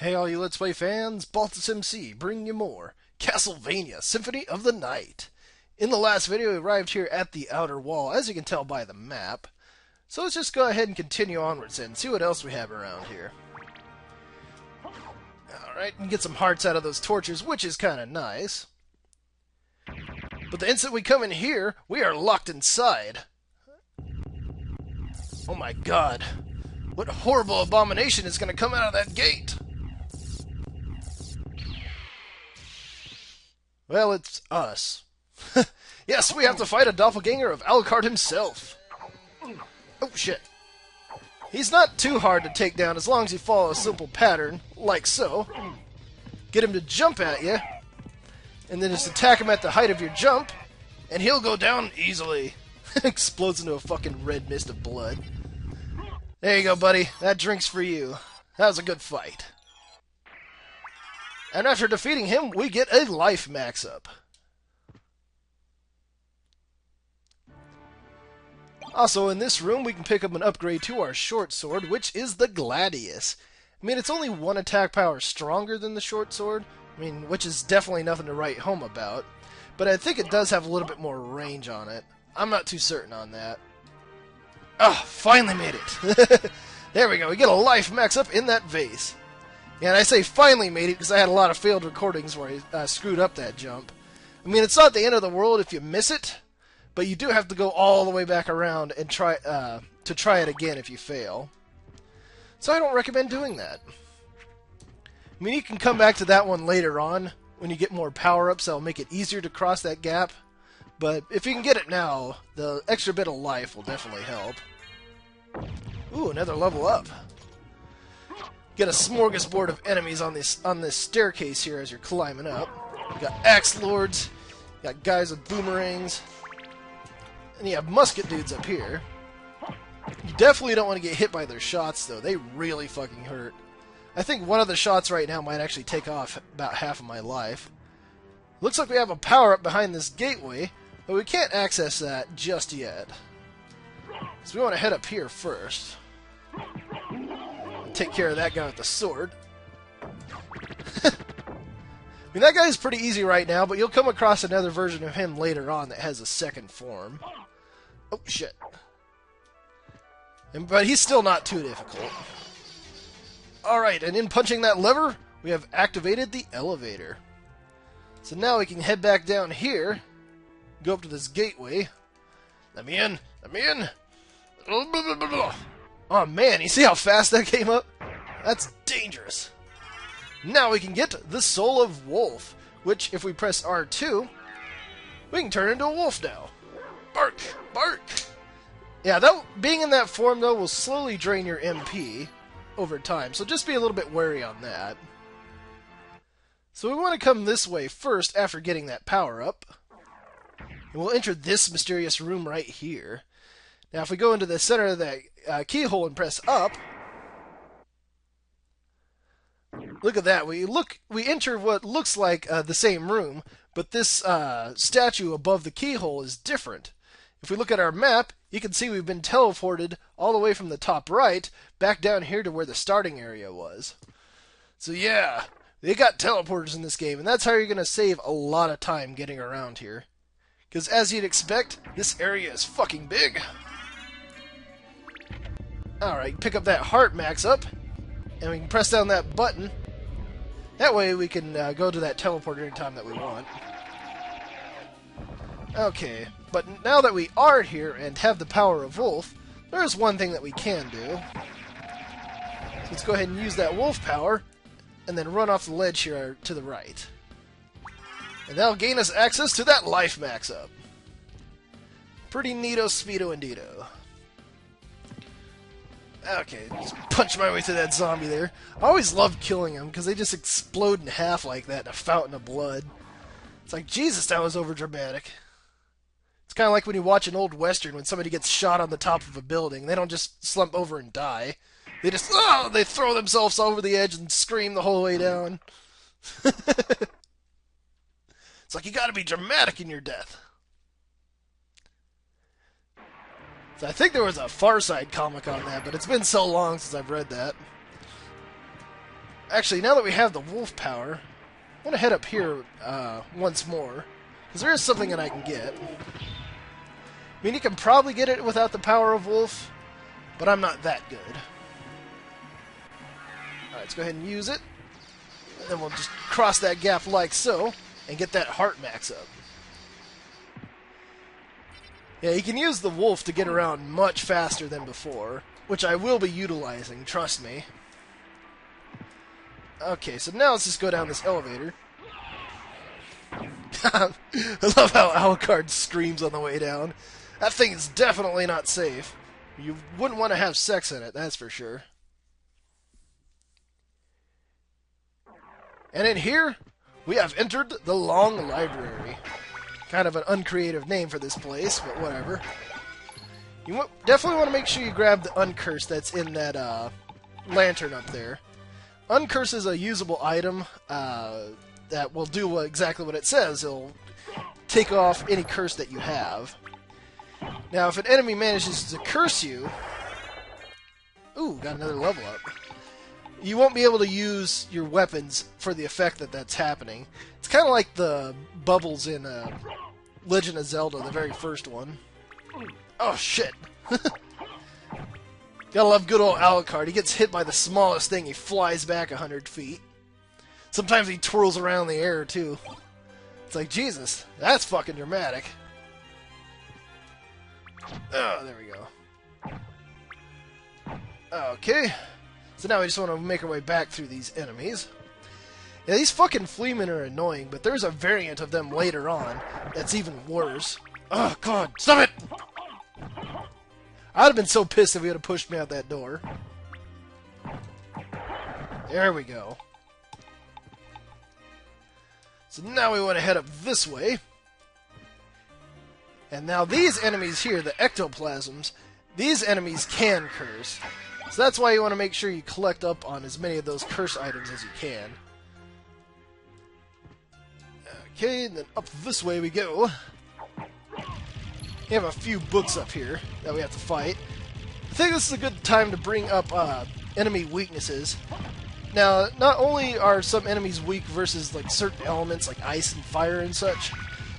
Hey all you Let's Play fans, Baltus MC bringing you more Castlevania Symphony of the Night. In the last video we arrived here at the outer wall, as you can tell by the map. So let's just go ahead and continue onwards and see what else we have around here. Alright, and get some hearts out of those torches, which is kinda nice. But the instant we come in here, we are locked inside. Oh my god. What horrible abomination is gonna come out of that gate? Well, it's us. Yes, we have to fight a doppelganger of Alucard himself. Oh, shit. He's not too hard to take down as long as you follow a simple pattern, like so. Get him to jump at you, and then just attack him at the height of your jump, and he'll go down easily. Explodes into a fucking red mist of blood. There you go, buddy. That drink's for you. That was a good fight. And after defeating him, we get a life max up. Also, in this room, we can pick up an upgrade to our short sword, which is the Gladius. I mean, it's only one attack power stronger than the short sword, which is definitely nothing to write home about. But I think it does have a little bit more range on it. I'm not too certain on that. Ah, finally made it! There we go, we get a life max up in that vase. Yeah, and I say finally made it because I had a lot of failed recordings where I screwed up that jump. I mean, it's not the end of the world if you miss it, but you do have to go all the way back around and try it again if you fail. So I don't recommend doing that. I mean, you can come back to that one later on when you get more power-ups that'll make it easier to cross that gap. But if you can get it now, the extra bit of life will definitely help. Ooh, another level up. Get a smorgasbord of enemies on this staircase here as you're climbing up. You got axe lords, you got guys with boomerangs, and you have musket dudes up here. You definitely don't want to get hit by their shots, though. They really fucking hurt. I think one of the shots right now might actually take off about half of my life. Looks like we have a power-up behind this gateway, but we can't access that just yet. So we want to head up here first. Take care of that guy with the sword. I mean, that guy's pretty easy right now, but you'll come across another version of him later on that has a second form. Oh, shit. But he's still not too difficult. Alright, and in punching that lever, we have activated the elevator. So now we can head back down here, go up to this gateway. Let me in! Let me in! Oh man, you see how fast that came up? That's dangerous. Now we can get the Soul of Wolf, which if we press R2, we can turn into a wolf now. Bark! Bark! Yeah, being in that form though will slowly drain your MP over time, so just be a little bit wary on that. So we want to come this way first after getting that power up. And we'll enter this mysterious room right here. Now if we go into the center of that keyhole and press up, look at that. We enter what looks like the same room, but this statue above the keyhole is different. If we look at our map, you can see we've been teleported all the way from the top right back down here to where the starting area was. So yeah, they got teleporters in this game, and that's how you're going to save a lot of time getting around here. Because as you'd expect, this area is fucking big. Alright, pick up that heart max up, and we can press down that button. That way we can go to that teleporter anytime that we want. Okay, but now that we are here and have the power of Wolf, there is one thing that we can do. So let's go ahead and use that Wolf power, and then run off the ledge here to the right. And that'll gain us access to that life max up. Pretty neato speedo indeedo. Okay, just punch my way through that zombie there. I always loved killing them because they just explode in half like that in a fountain of blood. It's like, Jesus, that was overdramatic. It's kind of like when you watch an old western when somebody gets shot on the top of a building. They don't just slump over and die. They just, they throw themselves over the edge and scream the whole way down. It's like, you gotta be dramatic in your death. So I think there was a Far Side comic on that, but it's been so long since I've read that. Actually, now that we have the wolf power, I want to head up here once more, because there is something that I can get. I mean, you can probably get it without the power of wolf, but I'm not that good. Alright, let's go ahead and use it. And then we'll just cross that gap like so, and get that heart max up. Yeah, you can use the wolf to get around much faster than before, which I will be utilizing, trust me. Okay, so now let's just go down this elevator. I love how Alucard screams on the way down. That thing is definitely not safe. You wouldn't want to have sex in it, that's for sure. And in here, we have entered the Long Library. Kind of an uncreative name for this place, but whatever. You definitely want to make sure you grab the Uncurse that's in that lantern up there. Uncurse is a usable item that will do exactly what it says. It'll take off any curse that you have. Now, if an enemy manages to curse you... Ooh, got another level up. You won't be able to use your weapons for the effect that that's happening. It's kind of like the bubbles in Legend of Zelda, the very first one. Oh, shit. Gotta love good old Alucard. He gets hit by the smallest thing, he flies back 100 feet. Sometimes he twirls around in the air, too. It's like, Jesus, that's fucking dramatic. Oh, there we go. Okay. So now we just want to make our way back through these enemies. Yeah, these fucking fleamen are annoying, but there's a variant of them later on that's even worse. Oh, God, stop it! I'd have been so pissed if he would have pushed me out that door. There we go. So now we want to head up this way. And now these enemies here, the ectoplasms, these enemies can curse. So that's why you want to make sure you collect up on as many of those curse items as you can. Okay, and then up this way we go. We have a few books up here that we have to fight. I think this is a good time to bring up enemy weaknesses. Now, not only are some enemies weak versus like certain elements like ice and fire and such,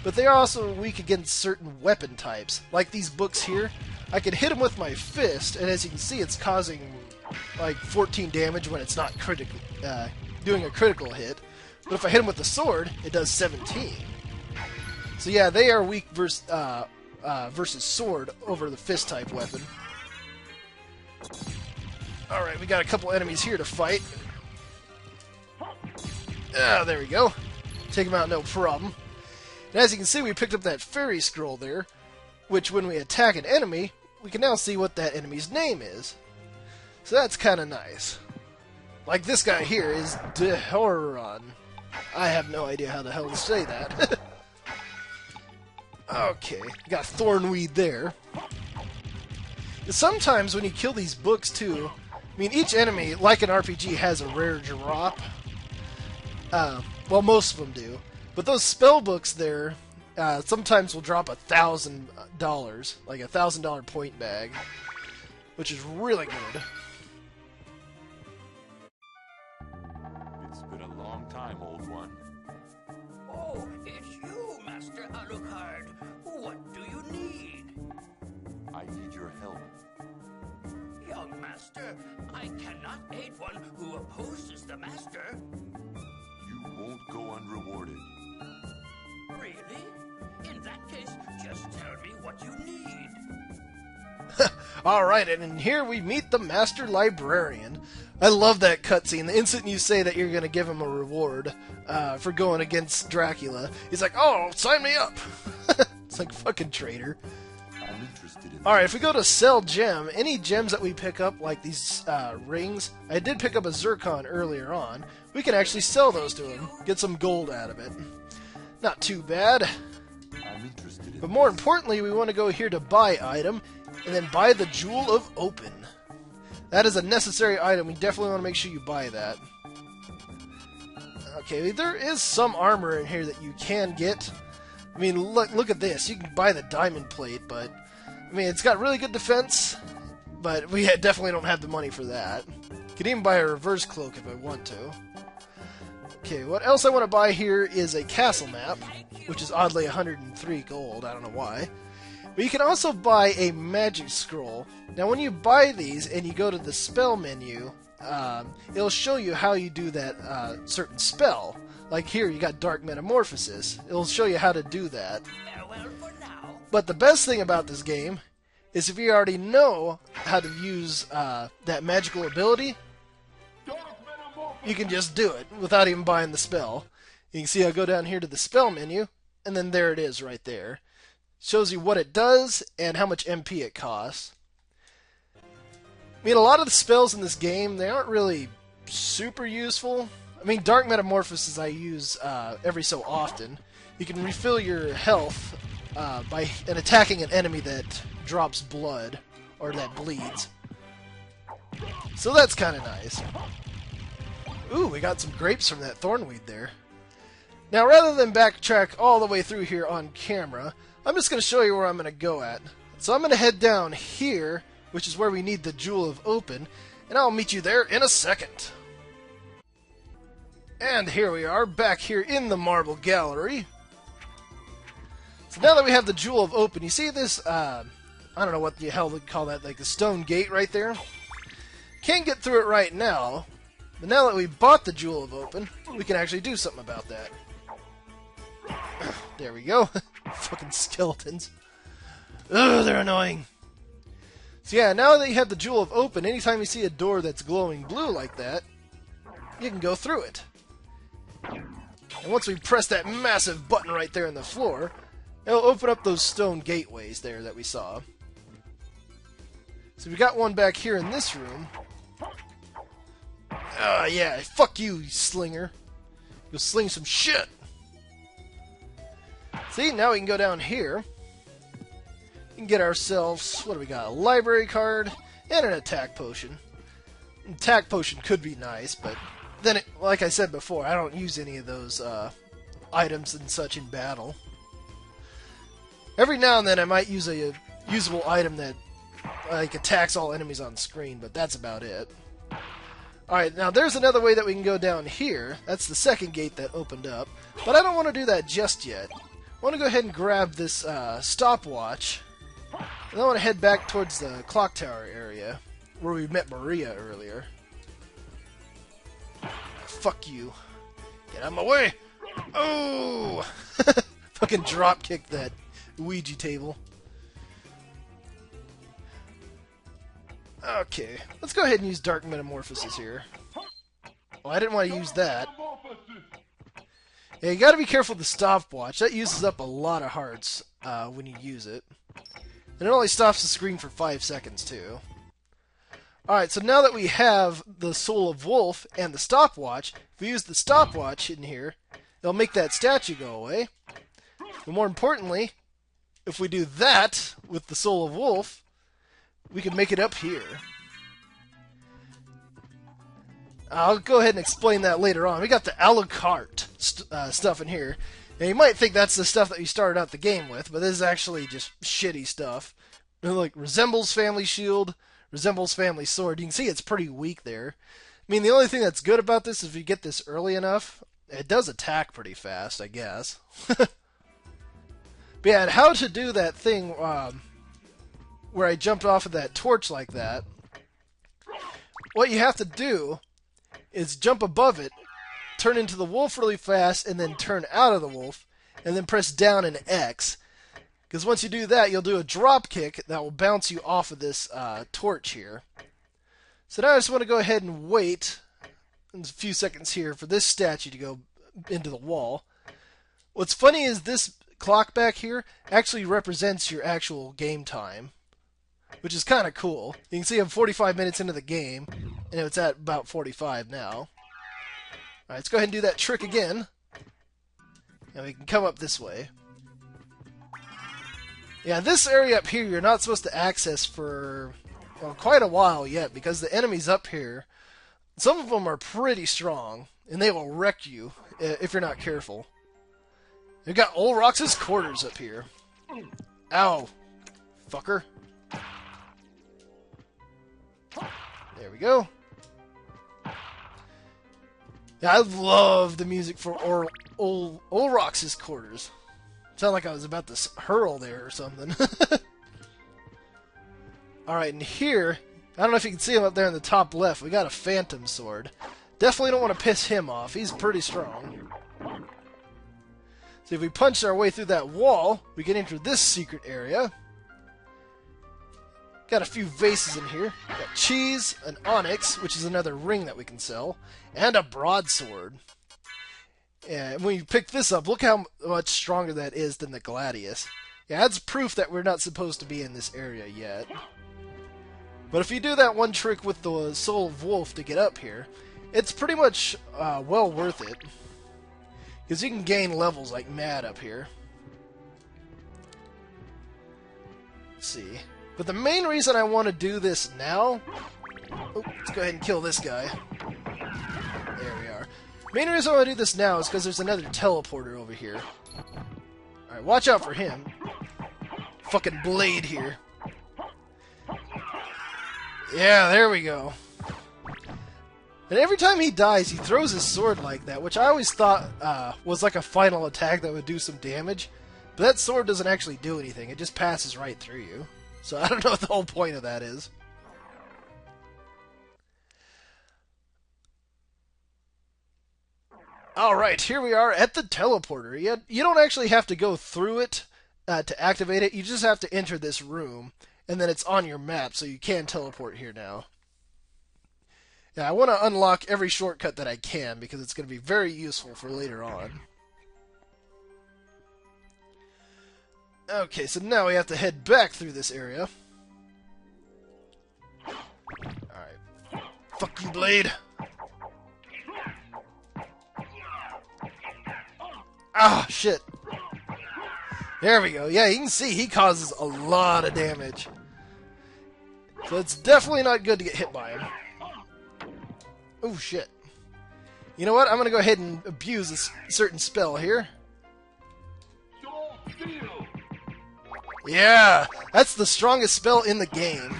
but they are also weak against certain weapon types. Like these books here, I can hit them with my fist, and as you can see, it's causing like 14 damage when it's not doing a critical hit. But if I hit them with the sword, it does 17. So yeah, they are weak versus sword over the fist type weapon. Alright, we got a couple enemies here to fight. Ah, there we go. Take them out no problem. And as you can see, we picked up that fairy scroll there, which when we attack an enemy, we can now see what that enemy's name is. So that's kind of nice. Like this guy here is Dehoron. I have no idea how the hell to say that. Okay, got Thornweed there. Sometimes when you kill these books too, I mean each enemy, like an RPG, has a rare drop. Well, most of them do. But those spell books there, sometimes will drop $1,000, like a $1,000 point bag, which is really good. It's been a long time, old one. Oh, it's you, Master Alucard. What do you need? I need your help. Young Master, I cannot aid one who opposes the Master. You won't go unrewarded. Really? In that case, just tell me what you need. Alright, and in here we meet the Master Librarian. I love that cutscene. The instant you say that you're going to give him a reward for going against Dracula, he's like, oh, sign me up! It's like, fucking traitor. I'm interested in... Alright, if we go to sell gem, any gems that we pick up, like these rings, I did pick up a zircon earlier on, we can actually sell those to him, get some gold out of it. Not too bad. I'm interested in... But more importantly, we want to go here to buy item, and then buy the Jewel of Open. That is a necessary item. We definitely want to make sure you buy that. Okay, there is some armor in here that you can get. I mean, look at this. You can buy the diamond plate, but... I mean, it's got really good defense, but we definitely don't have the money for that. Could even buy a reverse cloak if I want to. Okay, what else I want to buy here is a castle map, which is oddly 103 gold. I don't know why. But you can also buy a magic scroll. Now, when you buy these and you go to the spell menu, it'll show you how you do that certain spell. Like here, you got Dark Metamorphosis. It'll show you how to do that. Farewell for now. But the best thing about this game is if you already know how to use that magical ability, you can just do it without even buying the spell. You can see I go down here to the spell menu, and then there it is right there. Shows you what it does and how much MP it costs. I mean, a lot of the spells in this game, they aren't really super useful. I mean, Dark Metamorphosis I use every so often. You can refill your health by attacking an enemy that drops blood, or that bleeds. So that's kind of nice. Ooh, we got some grapes from that thornweed there. Now, rather than backtrack all the way through here on camera, I'm just going to show you where I'm going to go at. So I'm going to head down here, which is where we need the Jewel of Open, and I'll meet you there in a second. And here we are, back here in the Marble Gallery. So now that we have the Jewel of Open, you see this, I don't know what the hell they call that, like the stone gate right there? Can't get through it right now, but now that we bought the Jewel of Open, we can actually do something about that. There we go. Fucking skeletons. Ugh, they're annoying. So yeah, now that you have the Jewel of Open, anytime you see a door that's glowing blue like that, you can go through it. And once we press that massive button right there in the floor, it'll open up those stone gateways there that we saw. So we got one back here in this room. Yeah, fuck you, you slinger. You'll sling some shit. See, now we can go down here. We can get ourselves, what do we got? A library card and an attack potion. An attack potion could be nice, but then, like I said before, I don't use any of those items and such in battle. Every now and then I might use a usable item that like attacks all enemies on screen, but that's about it. Alright, now there's another way that we can go down here. That's the second gate that opened up. But I don't want to do that just yet. I want to go ahead and grab this stopwatch. And I want to head back towards the clock tower area, where we met Maria earlier. Fuck you. Get out of my way! Oh! Fucking drop kick that Ouija table. Okay, let's go ahead and use Dark Metamorphosis here. Oh, I didn't want to use that. Yeah, you gotta be careful with the stopwatch. That uses up a lot of hearts when you use it. And it only stops the screen for 5 seconds, too. Alright, so now that we have the Soul of Wolf and the stopwatch, if we use the stopwatch in here, it'll make that statue go away. But more importantly, if we do that with the Soul of Wolf, we can make it up here. I'll go ahead and explain that later on. We got the a la carte stuff in here. And you might think that's the stuff that you started out the game with, but this is actually just shitty stuff. Like, resembles family shield, resembles family sword. You can see it's pretty weak there. I mean, the only thing that's good about this is if you get this early enough, it does attack pretty fast, I guess. But yeah, and how to do that thing where I jumped off of that torch like that, what you have to do is jump above it, turn into the wolf really fast, and then turn out of the wolf, and then press down and X. Because once you do that, you'll do a drop kick that will bounce you off of this torch here. So now I just want to go ahead and wait a few seconds here for this statue to go into the wall. What's funny is this clock back here actually represents your actual game time, which is kind of cool. You can see I'm 45 minutes into the game, and it's at about 45 now. Alright, let's go ahead and do that trick again. And we can come up this way. Yeah, this area up here you're not supposed to access for, well, quite a while yet, because the enemies up here, some of them are pretty strong, and they will wreck you if you're not careful. We've got Orox's quarters up here. Ow, fucker. There we go. Yeah, I love the music for Orox's quarters. Sound like I was about to hurl there or something. Alright, and here, I don't know if you can see him up there in the top left, we got a phantom sword. Definitely don't want to piss him off, he's pretty strong. So if we punch our way through that wall, we can enter this secret area. Got a few vases in here. Got cheese, an onyx, which is another ring that we can sell, and a broadsword. And when you pick this up, look how much stronger that is than the Gladius. Yeah, that's proof that we're not supposed to be in this area yet. But if you do that one trick with the Soul of Wolf to get up here, it's pretty much well worth it. Because you can gain levels like mad up here. Let's see. But the main reason I want to do this now... Oh, let's go ahead and kill this guy. There we are. Main reason I want to do this now is because there's another teleporter over here. Alright, watch out for him. Fucking blade here. Yeah, there we go. And every time he dies, he throws his sword like that, which I always thought was like a final attack that would do some damage. But that sword doesn't actually do anything, it just passes right through you. So I don't know what the whole point of that is. Alright, here we are at the teleporter. You don't actually have to go through it to activate it. You just have to enter this room, and then it's on your map, so you can teleport here now. Yeah, I want to unlock every shortcut that I can, because it's going to be very useful for later on. Okay, so now we have to head back through this area. Alright. Fuck you, Blade! Ah, shit. There we go. Yeah, you can see he causes a lot of damage. So it's definitely not good to get hit by him. Oh, shit. You know what? I'm going to go ahead and abuse this certain spell here. Yeah! That's the strongest spell in the game.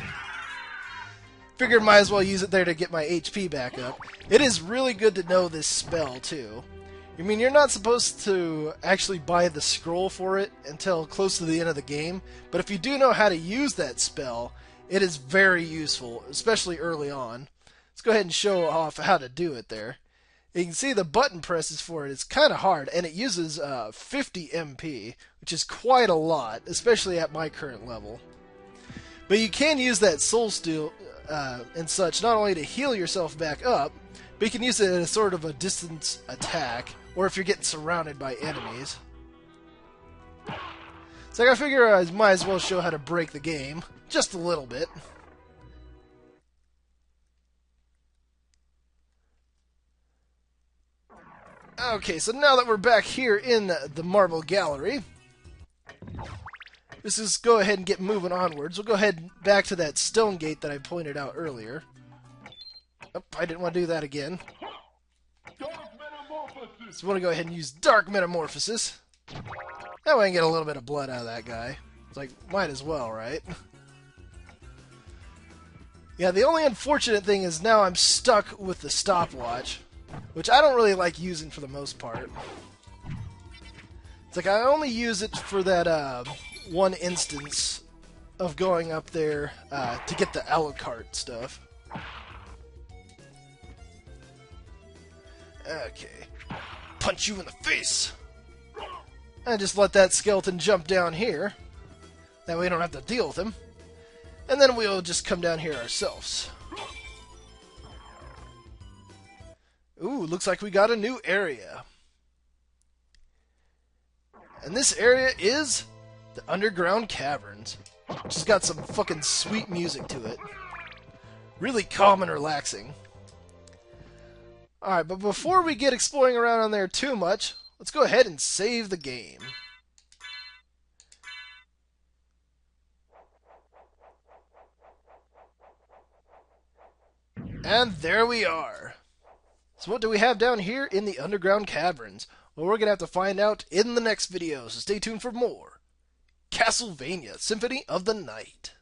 Figured might as well use it there to get my HP back up. It is really good to know this spell, too. I mean, you're not supposed to actually buy the scroll for it until close to the end of the game, but if you do know how to use that spell, it is very useful, especially early on. Let's go ahead and show off how to do it there. You can see the button presses for it. It's kind of hard, and it uses 50 MP, which is quite a lot, especially at my current level. But you can use that soul steal and such, not only to heal yourself back up, but you can use it as sort of a distance attack, or if you're getting surrounded by enemies. So I figure I might as well show how to break the game, just a little bit. Okay, so now that we're back here in the Marble Gallery, let's just go ahead and get moving onwards. We'll go ahead back to that stone gate that I pointed out earlier. Oh, I didn't want to do that again. So we want to go ahead and use Dark Metamorphosis. That way I can get a little bit of blood out of that guy. It's like, might as well, right? Yeah, the only unfortunate thing is now I'm stuck with the stopwatch, which I don't really like using for the most part. It's like I only use it for that one instance of going up there to get the Alucard stuff. Okay. Punch you in the face! And just let that skeleton jump down here. That way we don't have to deal with him. And then we'll just come down here ourselves. Ooh, looks like we got a new area. And this area is the underground caverns, which has got some fucking sweet music to it. Really calm and relaxing. Alright, but before we get exploring around on there too much, let's go ahead and save the game. And there we are. So what do we have down here in the underground caverns? Well, we're going to have to find out in the next video, so stay tuned for more. Castlevania, Symphony of the Night.